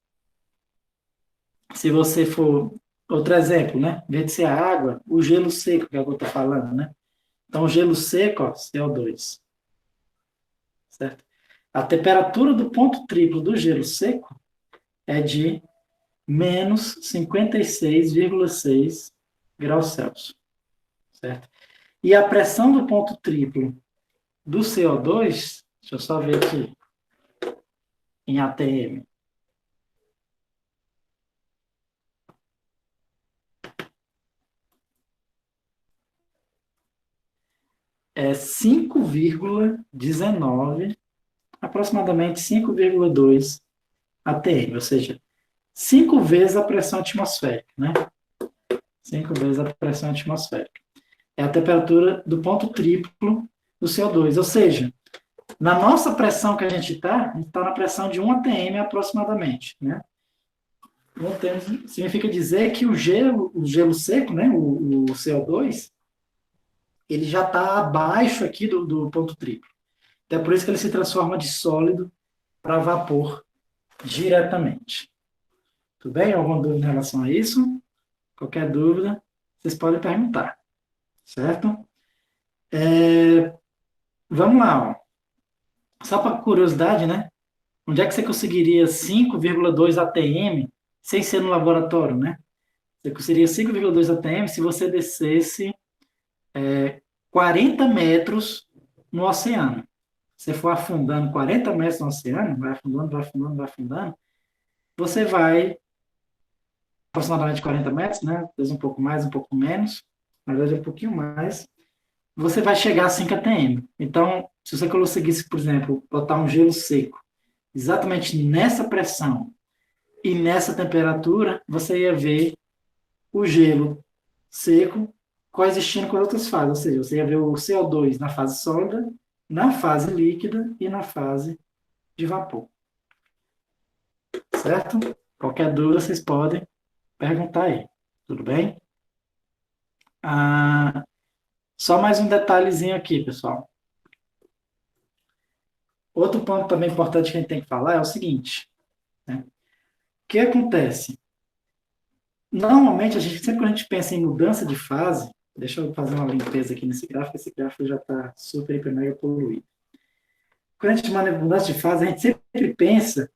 se você for outro exemplo, né? Em vez de ser a água, o gelo seco que eu estou falando, né? Então, o gelo seco, ó, CO2, certo? A temperatura do ponto triplo do gelo seco é de menos 56,6 graus Celsius, certo? E a pressão do ponto triplo do CO2, deixa eu só ver aqui, em ATM, é 5,19, aproximadamente 5,2 ATM, ou seja, 5 vezes a pressão atmosférica, né? 5 vezes a pressão atmosférica. É a temperatura do ponto triplo do CO2, ou seja, na nossa pressão que a gente está na pressão de 1 atm aproximadamente, né? Significa dizer que o gelo seco, né, o CO2, ele já está abaixo aqui do ponto triplo. Então é por isso que ele se transforma de sólido para vapor diretamente. Tudo bem? Alguma dúvida em relação a isso? Qualquer dúvida, vocês podem perguntar, certo? Vamos lá, ó. Só para curiosidade, né? Onde é que você conseguiria 5,2 atm sem ser no laboratório, né? Você conseguiria 5,2 atm se você descesse 40 metros no oceano. Você for afundando 40 metros no oceano, vai afundando, vai afundando, vai afundando, você vai aproximadamente 40 metros, né? Às vezes um pouco mais, um pouco menos, na verdade um pouquinho mais, você vai chegar a 5 atm. Então, se você conseguisse, por exemplo, botar um gelo seco exatamente nessa pressão e nessa temperatura, você ia ver o gelo seco coexistindo com as outras fases, ou seja, você ia ver o CO2 na fase sólida, na fase líquida e na fase de vapor. Certo? Qualquer dúvida vocês podem perguntar aí. Tudo bem? Ah, só mais um detalhezinho aqui, pessoal. Outro ponto também importante que a gente tem que falar é o seguinte, né? O que acontece? Normalmente, sempre quando a gente pensa em mudança de fase, deixa eu fazer uma limpeza aqui nesse gráfico, esse gráfico já está super, hiper, mega poluído. Quando a gente fala em mudança de fase, a gente sempre pensa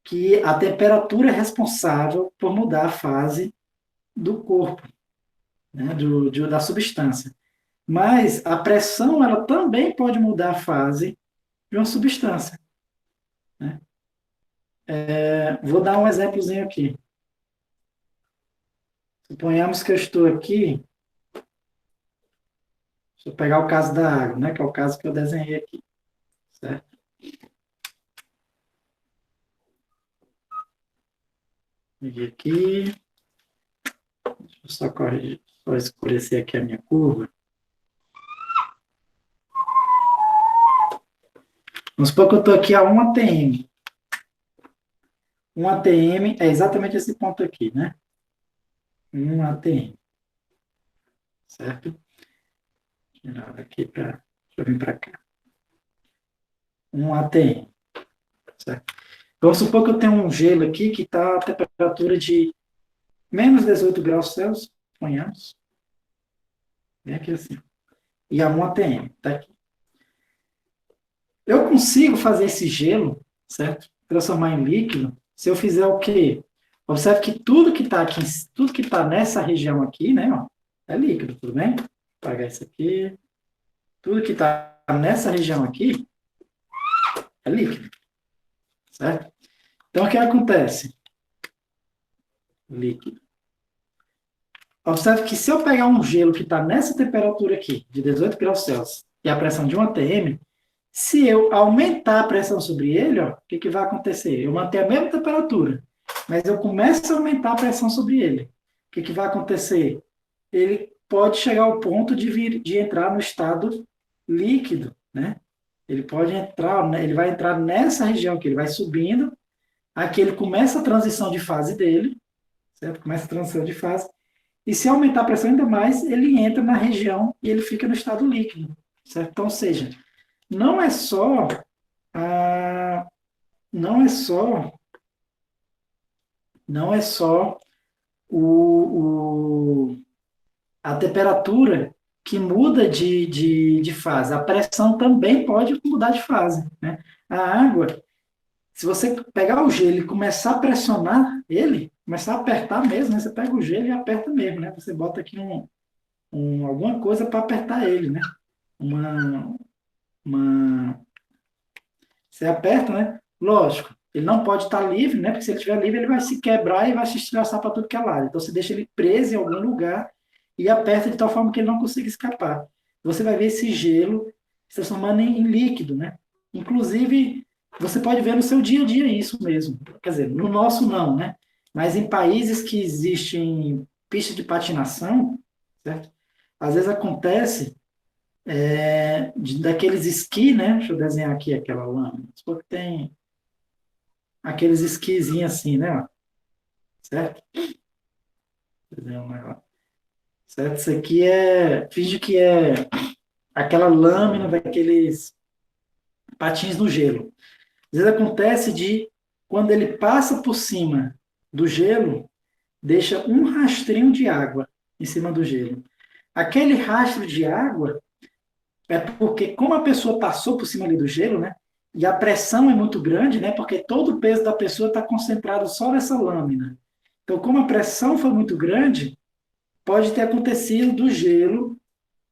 que a temperatura é responsável por mudar a fase do corpo, né, da substância. Mas a pressão, ela também pode mudar a fase de uma substância. Né? Vou dar um exemplozinho aqui. Suponhamos que eu estou aqui, deixa eu pegar o caso da água, né, que é o caso que eu desenhei aqui, certo? Peguei aqui, deixa eu só corrigir, só escurecer aqui a minha curva. Vamos supor que eu estou aqui a 1 atm. 1 atm é exatamente esse ponto aqui, né? 1 atm, certo? Tirar aqui para... Deixa eu vir para cá. 1 atm, certo? Vamos supor que eu tenho um gelo aqui que está a temperatura de menos 18 graus Celsius, ponhamos. Vem aqui assim. E a 1 atm, tá aqui. Eu consigo fazer esse gelo, certo? Transformar em líquido, se eu fizer o quê? Observe que tudo que está aqui, tudo que está nessa região aqui, né, ó, é líquido, tudo bem? Vou apagar isso aqui. Tudo que está nessa região aqui é líquido, certo? Então, o que acontece? Líquido. Observe que se eu pegar um gelo que está nessa temperatura aqui, de 18 graus Celsius, e a pressão de 1 atm, se eu aumentar a pressão sobre ele, ó, o que vai acontecer? Eu mantenho a mesma temperatura, mas eu começo a aumentar a pressão sobre ele. O que vai acontecer? Ele pode chegar ao ponto de entrar no estado líquido, né? Ele pode entrar, né? Ele vai entrar nessa região que ele vai subindo, aqui ele começa a transição de fase dele, certo? Começa a transição de fase, e se aumentar a pressão ainda mais, ele entra na região e ele fica no estado líquido, certo? Então, ou seja, não é só a, não é só não é só o a temperatura que muda de fase, a pressão também pode mudar de fase, né? A água, se você pegar o gelo e começar a pressionar ele, começar a apertar mesmo, né? Você pega o gelo e aperta mesmo, né? Você bota aqui alguma coisa para apertar ele, né? Uma, uma... Você aperta, né? Lógico, ele não pode estar livre, né? Porque se ele estiver livre, ele vai se quebrar e vai se estressar para tudo que é lado. Então, você deixa ele preso em algum lugar e aperta de tal forma que ele não consiga escapar. Você vai ver esse gelo se transformando em líquido, né? Inclusive, você pode ver no seu dia a dia isso mesmo. Quer dizer, no nosso não, né? Mas em países que existem pistas de patinação, certo? Às vezes acontece daqueles esqui, né? Deixa eu desenhar aqui aquela lâmina. Porque tem aqueles esquisinhos assim, né? Ó, certo? Desenhar um negócio. Certo? Isso aqui finge que é aquela lâmina daqueles patins no gelo. Às vezes acontece de, quando ele passa por cima do gelo, deixa um rastrinho de água em cima do gelo. Aquele rastro de água é porque, como a pessoa passou por cima ali do gelo, né? E a pressão é muito grande, né? Porque todo o peso da pessoa está concentrado só nessa lâmina. Então, como a pressão foi muito grande, pode ter acontecido do gelo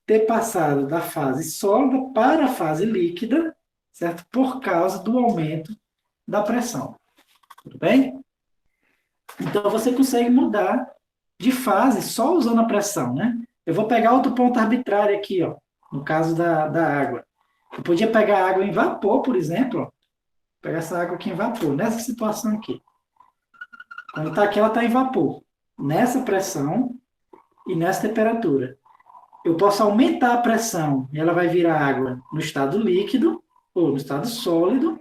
ter passado da fase sólida para a fase líquida, certo? Por causa do aumento da pressão. Tudo bem? Então, você consegue mudar de fase só usando a pressão, né? Eu vou pegar outro ponto arbitrário aqui, ó, no caso da água. Eu podia pegar água em vapor, por exemplo, ó, pegar essa água aqui em vapor, nessa situação aqui. Quando está aqui, ela está em vapor. Nessa pressão e nessa temperatura. Eu posso aumentar a pressão e ela vai virar água no estado líquido ou no estado sólido.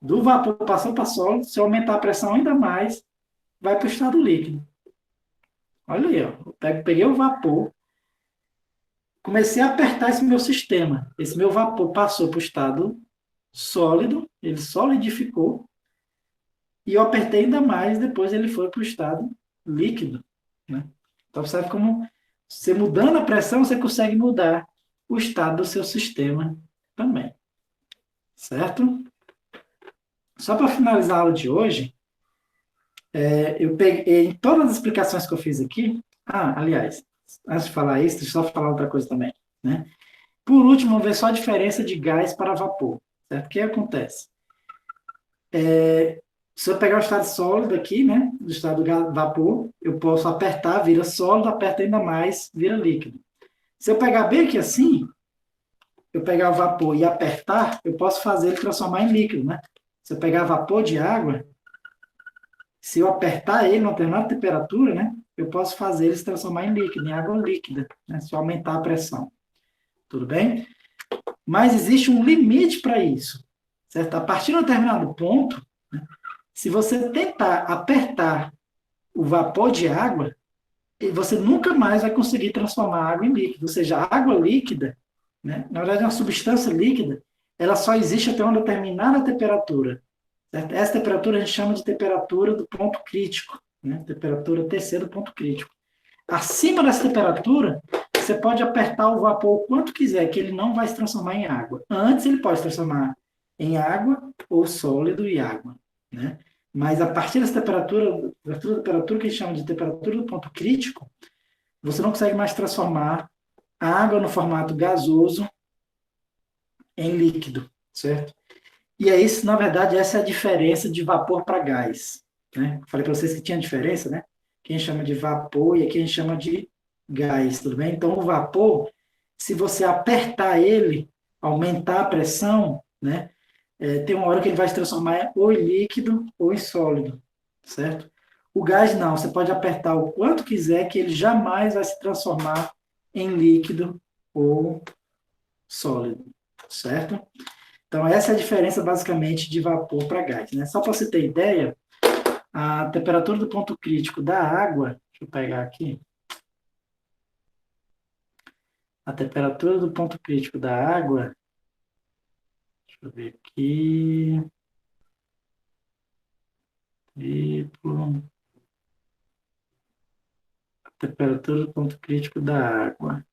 Do vapor passou para sólido, se eu aumentar a pressão ainda mais, vai para o estado líquido. Olha aí, ó. Eu peguei o vapor, comecei a apertar esse meu sistema. Esse meu vapor passou para o estado sólido, ele solidificou, e eu apertei ainda mais, depois ele foi para o estado líquido. Né? Então, observe como você mudando a pressão, você consegue mudar o estado do seu sistema também. Certo? Só para finalizar a aula de hoje, eu peguei em todas as explicações que eu fiz aqui. Ah, aliás, antes de falar isso, deixa eu só falar outra coisa também. Né? Por último, vamos ver só a diferença de gás para vapor. Certo? O que acontece? Se eu pegar o estado sólido aqui, né, do estado vapor, eu posso apertar, vira sólido, aperta ainda mais, vira líquido. Se eu pegar bem aqui assim, eu pegar o vapor e apertar, eu posso fazer ele transformar em líquido, né? Se eu pegar vapor de água, se eu apertar ele numa determinada temperatura, né, eu posso fazer ele se transformar em líquido, em água líquida, né, se eu aumentar a pressão. Tudo bem? Mas existe um limite para isso, certo? A partir de um determinado ponto, né, se você tentar apertar o vapor de água, você nunca mais vai conseguir transformar a água em líquido. Ou seja, a água líquida, né, na verdade, é uma substância líquida, ela só existe até uma determinada temperatura. Certo? Essa temperatura a gente chama de temperatura do ponto crítico, né? Temperatura TC do ponto crítico. Acima dessa temperatura, você pode apertar o vapor o quanto quiser, que ele não vai se transformar em água. Antes, ele pode se transformar em água ou sólido e água. Né? Mas a partir dessa temperatura, temperatura que a gente chama de temperatura do ponto crítico, você não consegue mais transformar a água no formato gasoso em líquido, certo? E é isso, na verdade, essa é a diferença de vapor para gás. Né? Falei para vocês que tinha diferença, né? Que a gente chama de vapor e aqui a gente chama de gás, tudo bem? Então, o vapor, se você apertar ele, aumentar a pressão, né? Tem uma hora que ele vai se transformar ou em líquido ou em sólido, certo? O gás não, você pode apertar o quanto quiser que ele jamais vai se transformar em líquido ou sólido, certo? Então, essa é a diferença, basicamente, de vapor para gás. Né? Só para você ter ideia, a temperatura do ponto crítico da água, deixa eu pegar aqui, a temperatura do ponto crítico da água, deixa eu ver aqui, a temperatura do ponto crítico da água.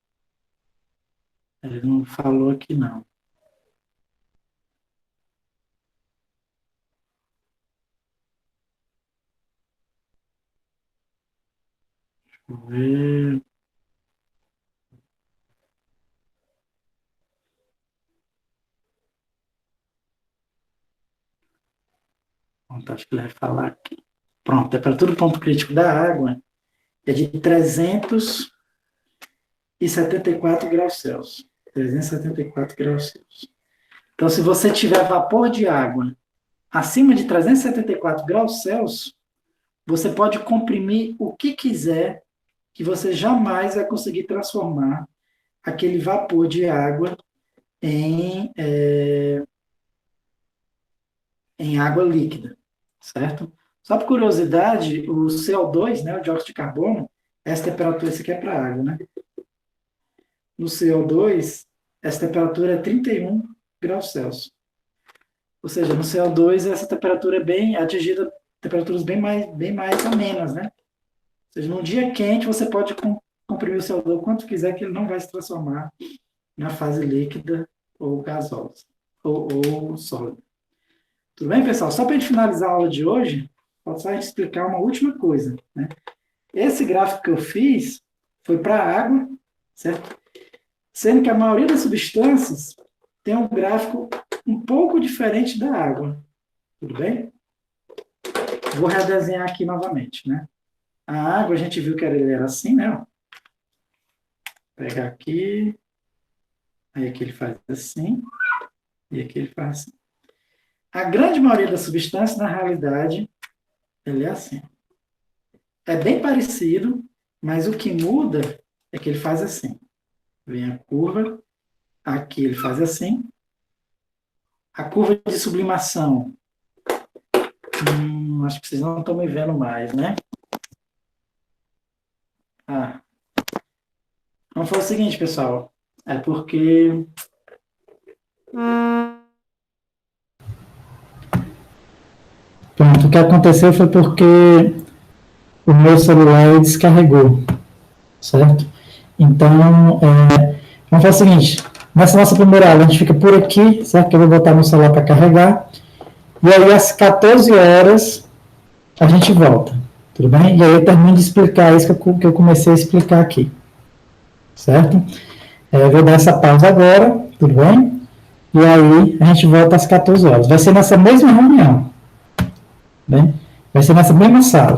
Ele não falou aqui, não. Deixa eu ver. Pronto, acho que ele vai falar aqui. Pronto, a temperatura do ponto crítico da água é de 374 graus Celsius. 374 graus Celsius. Então, se você tiver vapor de água acima de 374 graus Celsius, você pode comprimir o que quiser, que você jamais vai conseguir transformar aquele vapor de água em, em água líquida, certo? Só por curiosidade, o CO2, né, o dióxido de carbono, essa temperatura, isso aqui é para água, né? No CO2, essa temperatura é 31 graus Celsius. Ou seja, no CO2 essa temperatura é bem atingida, temperaturas bem mais amenas, né? Ou seja, num dia quente você pode comprimir o CO2 quanto quiser, que ele não vai se transformar na fase líquida ou gasosa, ou sólida. Tudo bem, pessoal? Só para a gente finalizar a aula de hoje, posso só explicar uma última coisa, né? Esse gráfico que eu fiz foi para a água, certo? Sendo que a maioria das substâncias tem um gráfico um pouco diferente da água. Tudo bem? Vou redesenhar aqui novamente, né? A água, a gente viu que ele era assim, né? Vou pegar aqui, aí aqui ele faz assim, e aqui ele faz assim. A grande maioria das substâncias, na realidade, ele é assim. É bem parecido, mas o que muda é que ele faz assim. Vem a curva, aqui ele faz assim. A curva de sublimação, acho que vocês não estão me vendo mais, né? Vamos fazer o seguinte, pessoal. É porque... Pronto, o que aconteceu foi porque o meu celular descarregou, certo? Então, vamos fazer o seguinte, nessa nossa primeira aula a gente fica por aqui, certo? Que eu vou botar meu celular para carregar, e aí às 14 horas a gente volta, tudo bem? E aí eu termino de explicar isso que eu comecei a explicar aqui, certo? Eu vou dar essa pausa agora, tudo bem? E aí a gente volta às 14 horas. Vai ser nessa mesma reunião, né? Vai ser nessa mesma sala.